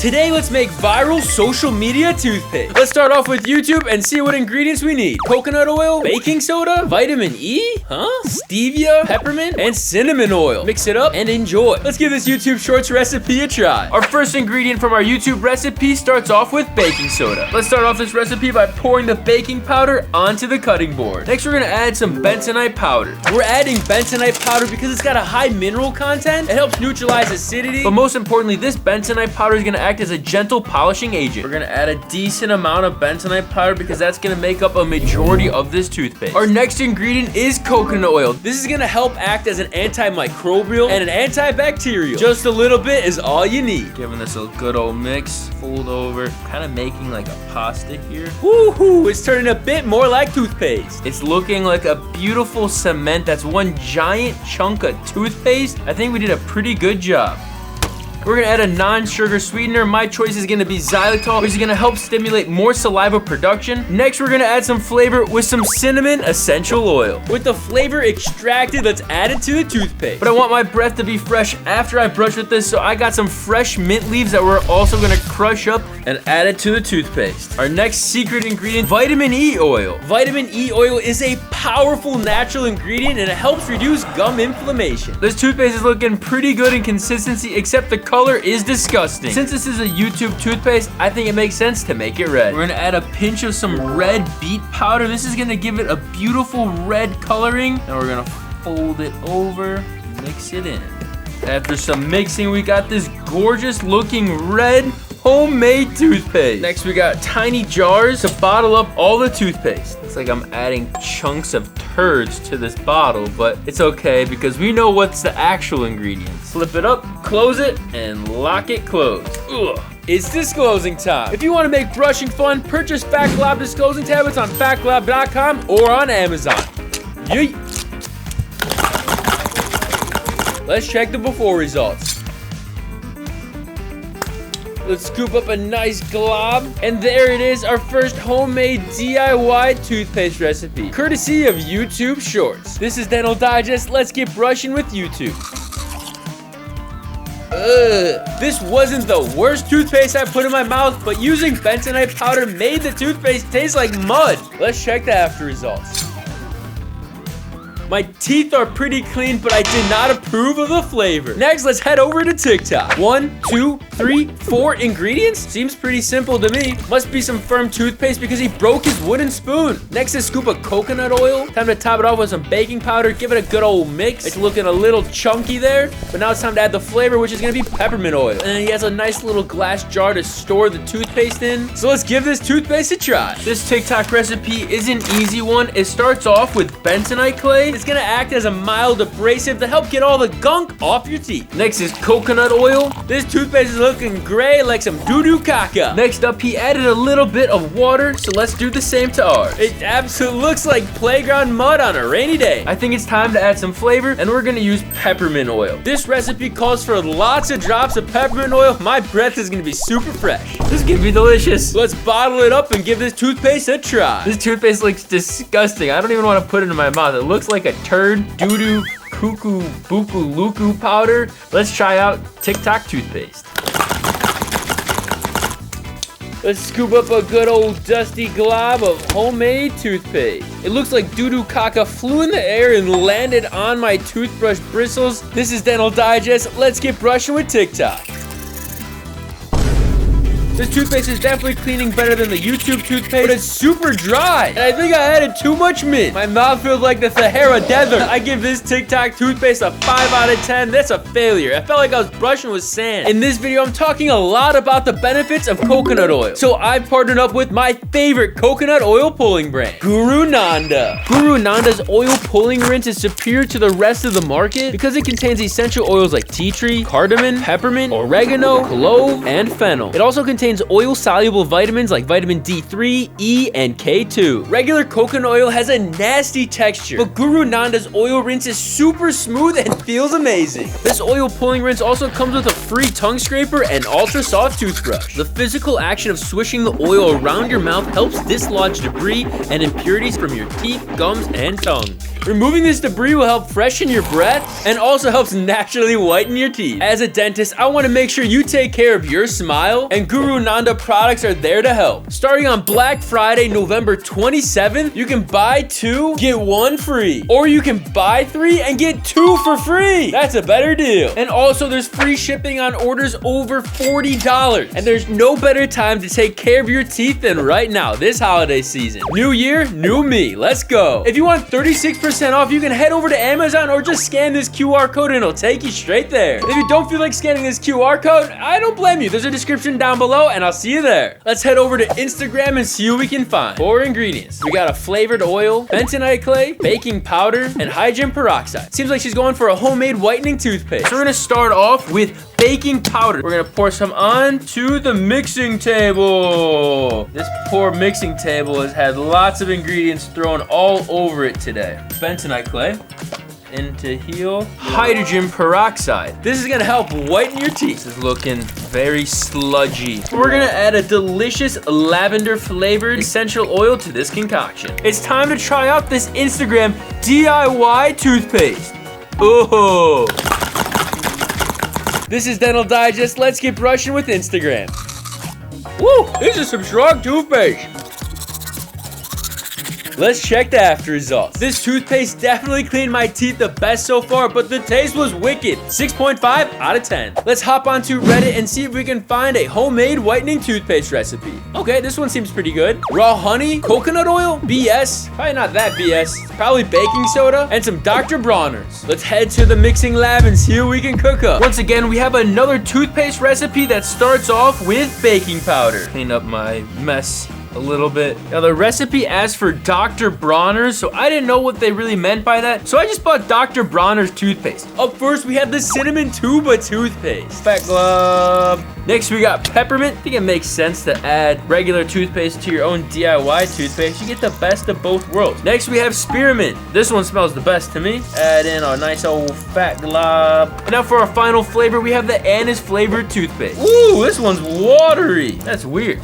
Today, let's make viral social media toothpaste. Let's start off with YouTube and see what ingredients we need. Coconut oil, baking soda, vitamin E, stevia, peppermint, and cinnamon oil. Mix it up and enjoy. Let's give this YouTube Shorts recipe a try. Our first ingredient from our YouTube recipe starts off with baking soda. Let's start off this recipe by pouring the baking powder onto the cutting board. Next, we're gonna add some bentonite powder. We're adding bentonite powder because it's got a high mineral content. It helps neutralize acidity, but most importantly, this bentonite powder is gonna act as a gentle polishing agent. We're gonna add a decent amount of bentonite powder because that's gonna make up a majority of this toothpaste. Our next ingredient is coconut oil. This is gonna help act as an antimicrobial and an antibacterial. Just a little bit is all you need. Giving this a good old mix, fold over, kind of making like a pasta here. Woohoo! It's turning a bit more like toothpaste. It's looking like a beautiful cement that's one giant chunk of toothpaste. I think we did a pretty good job. We're gonna add a non-sugar sweetener. My choice is gonna be xylitol, which is gonna help stimulate more saliva production. Next, we're gonna add some flavor with some cinnamon essential oil. With the flavor extracted, let's add it to the toothpaste. But I want my breath to be fresh after I brush with this, so I got some fresh mint leaves that we're also gonna crush up and add it to the toothpaste. Our next secret ingredient, vitamin E oil. Vitamin E oil is a powerful natural ingredient and it helps reduce gum inflammation. This toothpaste is looking pretty good in consistency, except the color is disgusting. Since this is a YouTube toothpaste, I think it makes sense to make it red. We're gonna add a pinch of some red beet powder. This is gonna give it a beautiful red coloring. And we're gonna fold it over, mix it in. After some mixing, we got this gorgeous looking red homemade toothpaste. Next, we got tiny jars to bottle up all the toothpaste. It's like I'm adding chunks of turds to this bottle, but it's okay because we know what's the actual ingredients. Flip it up, close it, and lock it closed. Ugh. It's disclosing time. If you want to make brushing fun, purchase Fact Lab disclosing tablets on factlab.com or on Amazon. Yeet. Let's check the before results. Let's scoop up a nice glob. And there it is, our first homemade DIY toothpaste recipe, courtesy of YouTube Shorts. This is Dental Digest. Let's get brushing with YouTube. Ugh. This wasn't the worst toothpaste I put in my mouth, but using bentonite powder made the toothpaste taste like mud. Let's check the after results. My teeth are pretty clean, but I did not approve of the flavor. Next, let's head over to TikTok. 1, 2, 3, 4 ingredients? Seems pretty simple to me. Must be some firm toothpaste because he broke his wooden spoon. Next, a scoop of coconut oil. Time to top it off with some baking powder. Give it a good old mix. It's looking a little chunky there, but now it's time to add the flavor, which is gonna be peppermint oil. And then he has a nice little glass jar to store the toothpaste in. So let's give this toothpaste a try. This TikTok recipe is an easy one. It starts off with bentonite clay. It's gonna act as a mild abrasive to help get all the gunk off your teeth. Next is coconut oil. This toothpaste is looking gray like some doo-doo caca. Next up, he added a little bit of water, so let's do the same to ours. It absolutely looks like playground mud on a rainy day. I think it's time to add some flavor, and we're gonna use peppermint oil. This recipe calls for lots of drops of peppermint oil. My breath is gonna be super fresh. This is gonna be delicious. Let's bottle it up and give this toothpaste a try. This toothpaste looks disgusting. I don't even want to put it in my mouth. It looks like a turd, doo-doo, cuckoo, buku, luku powder. Let's try out TikTok toothpaste. Let's scoop up a good old dusty glob of homemade toothpaste. It looks like doo-doo caca flew in the air and landed on my toothbrush bristles. This is Dental Digest. Let's get brushing with TikTok. This toothpaste is definitely cleaning better than the YouTube toothpaste, but it's super dry. And I think I added too much mint. My mouth feels like the Sahara Desert. I give this TikTok toothpaste a 5 out of 10. That's a failure. I felt like I was brushing with sand. In this video, I'm talking a lot about the benefits of coconut oil. So I partnered up with my favorite coconut oil pulling brand, Guru Nanda. Guru Nanda's oil pulling rinse is superior to the rest of the market because it contains essential oils like tea tree, cardamom, peppermint, oregano, clove, and fennel. It also contains oil-soluble vitamins like vitamin D3, E, and K2. Regular coconut oil has a nasty texture, but Guru Nanda's oil rinse is super smooth and feels amazing. This oil pulling rinse also comes with a free tongue scraper and ultra-soft toothbrush. The physical action of swishing the oil around your mouth helps dislodge debris and impurities from your teeth, gums, and tongue. Removing this debris will help freshen your breath and also helps naturally whiten your teeth. As a dentist, I want to make sure you take care of your smile, and Guru Nanda products are there to help. Starting on Black Friday, November 27th, you can buy 2, get 1 free. Or you can buy 3 and get 2 for free. That's a better deal. And also, there's free shipping on orders over $40. And there's no better time to take care of your teeth than right now, this holiday season. New year, new me. Let's go. If you want 36% off, you can head over to Amazon or just scan this QR code and it'll take you straight there. If you don't feel like scanning this QR code, I don't blame you. There's a description down below and I'll see you there. Let's head over to Instagram and see what we can find. 4 ingredients. We got a flavored oil, bentonite clay, baking powder, and hydrogen peroxide. Seems like she's going for a homemade whitening toothpaste. So we're gonna start off with baking powder. We're gonna pour some on to the mixing table. This poor mixing table has had lots of ingredients thrown all over it today. Bentonite clay. Into heel. Hydrogen peroxide. This is gonna help whiten your teeth. This is looking very sludgy. We're gonna add a delicious lavender flavored essential oil to this concoction. It's time to try out this Instagram DIY toothpaste. Oh. This is Dental Digest. Let's get brushing with Instagram. Woo, this is some strong toothpaste. Let's check the after results. This toothpaste definitely cleaned my teeth the best so far, but the taste was wicked. 6.5 out of 10. Let's hop onto Reddit and see if we can find a homemade whitening toothpaste recipe. Okay, this one seems pretty good. Raw honey, coconut oil, BS. Probably not that BS. Probably baking soda and some Dr. Bronner's. Let's head to the mixing lab and see what we can cook up. Once again, we have another toothpaste recipe that starts off with baking powder. Clean up my mess a little bit. Now the recipe asks for Dr. Bronner's, so I didn't know what they really meant by that. So I just bought Dr. Bronner's toothpaste. Up first, we have the cinnamon tuba toothpaste. Fat glob. Next, we got peppermint. I think it makes sense to add regular toothpaste to your own DIY toothpaste. You get the best of both worlds. Next, we have spearmint. This one smells the best to me. Add in our nice old fat glob. And now for our final flavor, we have the anise flavored toothpaste. Ooh, this one's watery. That's weird.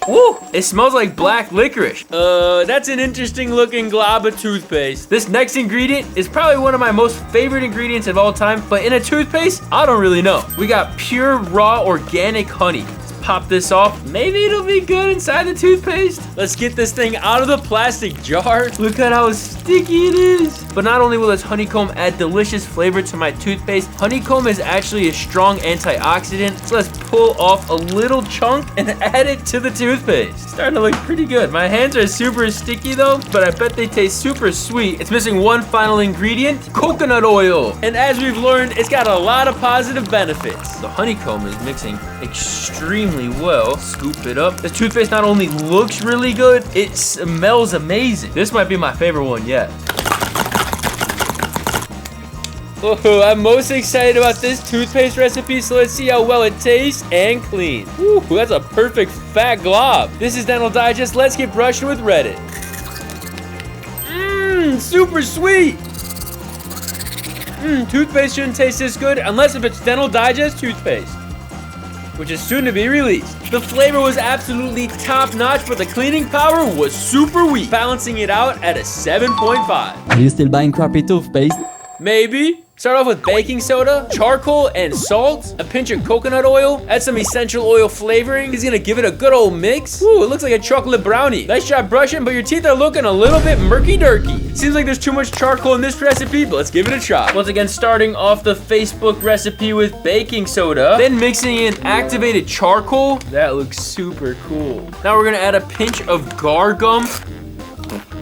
Woo! It smells like black licorice. That's an interesting looking glob of toothpaste. This next ingredient is probably one of my most favorite ingredients of all time, but in a toothpaste, I don't really know. We got pure raw organic honey. Let's pop this off. Maybe it'll be good inside the toothpaste. Let's get this thing out of the plastic jar. Look at how sticky it is. But not only will this honeycomb add delicious flavor to my toothpaste, honeycomb is actually a strong antioxidant. So let's pull off a little chunk and add it to the toothpaste. It's starting to look pretty good. My hands are super sticky though, but I bet they taste super sweet. It's missing one final ingredient, coconut oil. And as we've learned, it's got a lot of positive benefits. The honeycomb is mixing extremely well. Scoop it up. This toothpaste not only looks really good, it smells amazing. This might be my favorite one yet. Oh, I'm most excited about this toothpaste recipe, so let's see how well it tastes and cleans. Ooh, that's a perfect fat glob. This is Dental Digest. Let's get brushing with Reddit. Mmm, super sweet. Toothpaste shouldn't taste this good unless if it's Dental Digest toothpaste, which is soon to be released. The flavor was absolutely top notch, but the cleaning power was super weak, balancing it out at a 7.5. Are you still buying crappy toothpaste? Maybe. Start off with baking soda, charcoal, and salt, a pinch of coconut oil, add some essential oil flavoring. He's gonna give it a good old mix. Ooh, it looks like a chocolate brownie. Nice job brushing, but your teeth are looking a little bit murky-durky. Seems like there's too much charcoal in this recipe, but let's give it a try. Once again, starting off the Facebook recipe with baking soda, then mixing in activated charcoal. That looks super cool. Now we're gonna add a pinch of gar gum.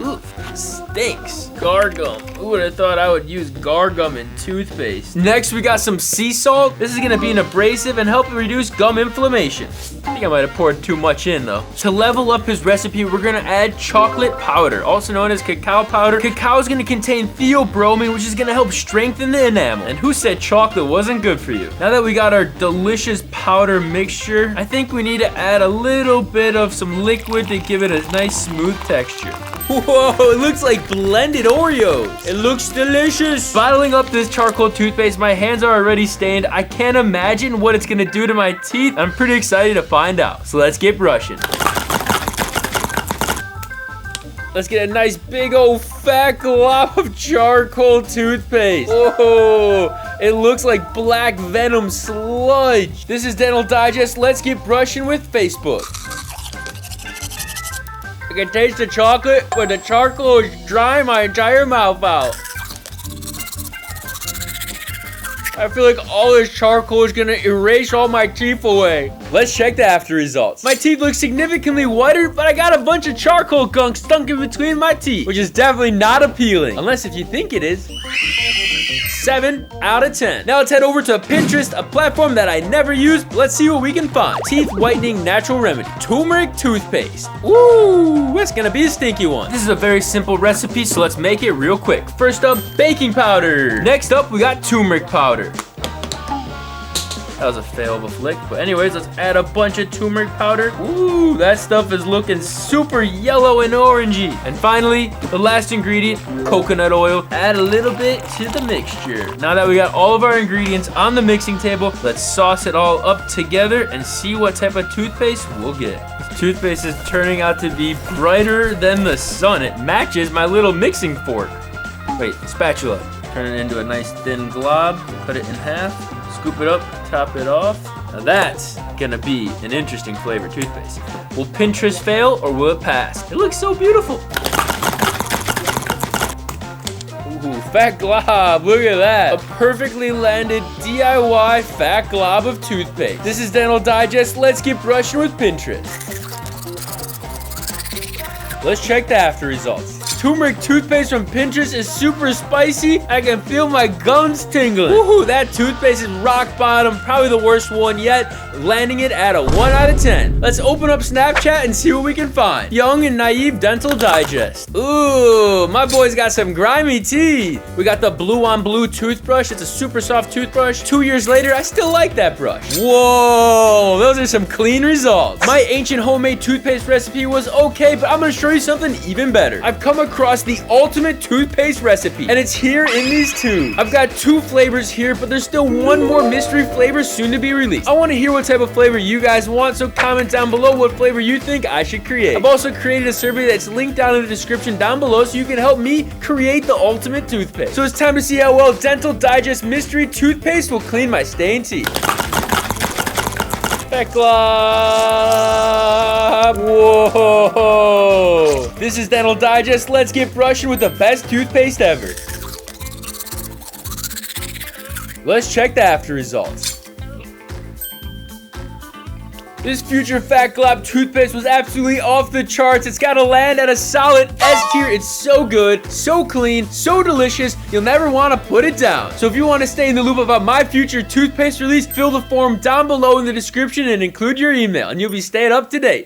Ooh, stinks. Gar gum. Who would have thought I would use gar gum in toothpaste? Next, we got some sea salt. This is gonna be an abrasive and help reduce gum inflammation. I think I might have poured too much in though. To level up his recipe, we're gonna add chocolate powder, also known as cacao powder. Cacao is gonna contain theobromine, which is gonna help strengthen the enamel. And who said chocolate wasn't good for you? Now that we got our delicious powder mixture, I think we need to add a little bit of some liquid to give it a nice smooth texture. Whoa, it looks like blended Oreos. It looks delicious. Bottling up this charcoal toothpaste, my hands are already stained. I can't imagine what it's gonna do to my teeth. I'm pretty excited to find out. So let's get brushing. Let's get a nice big old fat glob of charcoal toothpaste. Whoa, it looks like black Venom sludge. This is Dental Digest. Let's get brushing with Facebook. I can taste the chocolate, but the charcoal is drying my entire mouth out. I feel like all this charcoal is gonna erase all my teeth away. Let's check the after results. My teeth look significantly whiter, but I got a bunch of charcoal gunk stuck in between my teeth, which is definitely not appealing, unless if you think it is. 7 out of 10. Now let's head over to Pinterest, a platform that I never used. Let's see what we can find. Teeth whitening natural remedy. Turmeric toothpaste. Ooh, that's gonna be a stinky one. This is a very simple recipe, so let's make it real quick. First up, baking powder. Next up, we got turmeric powder. That was a fail of a flick. But anyways, let's add a bunch of turmeric powder. Ooh, that stuff is looking super yellow and orangey. And finally, the last ingredient, coconut oil. Add a little bit to the mixture. Now that we got all of our ingredients on the mixing table, let's sauce it all up together and see what type of toothpaste we'll get. This toothpaste is turning out to be brighter than the sun. It matches my little mixing fork. Wait, spatula. Turn it into a nice thin glob. Cut it in half. Scoop it up, top it off. Now that's gonna be an interesting flavor toothpaste. Will Pinterest fail or will it pass? It looks so beautiful. Ooh, fat glob, look at that. A perfectly landed DIY fat glob of toothpaste. This is Dental Digest. Let's get brushing with Pinterest. Let's check the after results. Turmeric toothpaste from Pinterest is super spicy. I can feel my gums tingling. Woohoo, that toothpaste is rock bottom. Probably the worst one yet. Landing it at a 1 out of 10. Let's open up Snapchat and see what we can find. Young and naive Dental Digest. Ooh, my boy's got some grimy teeth. We got the blue on blue toothbrush. It's a super soft toothbrush. 2 years later, I still like that brush. Whoa, those are some clean results. My ancient homemade toothpaste recipe was okay, but I'm gonna show you something even better. I've come across the ultimate toothpaste recipe, and it's here in these tubes. I've got 2 flavors here, but there's still one more mystery flavor soon to be released. I want to hear what type of flavor you guys want, so comment down below what flavor you think I should create. I've also created a survey that's linked down in the description down below, so you can help me create the ultimate toothpaste. So it's time to see how well Dental Digest mystery toothpaste will clean my stained teeth. Fat glob. Whoa. This is Dental Digest. Let's get brushing with the best toothpaste ever. Let's check the after results. This future fat glob toothpaste was absolutely off the charts. It's gotta land at a solid S tier. It's so good, so clean, so delicious. You'll never wanna put it down. So if you wanna stay in the loop about my future toothpaste release, fill the form down below in the description and include your email, and you'll be staying up to date.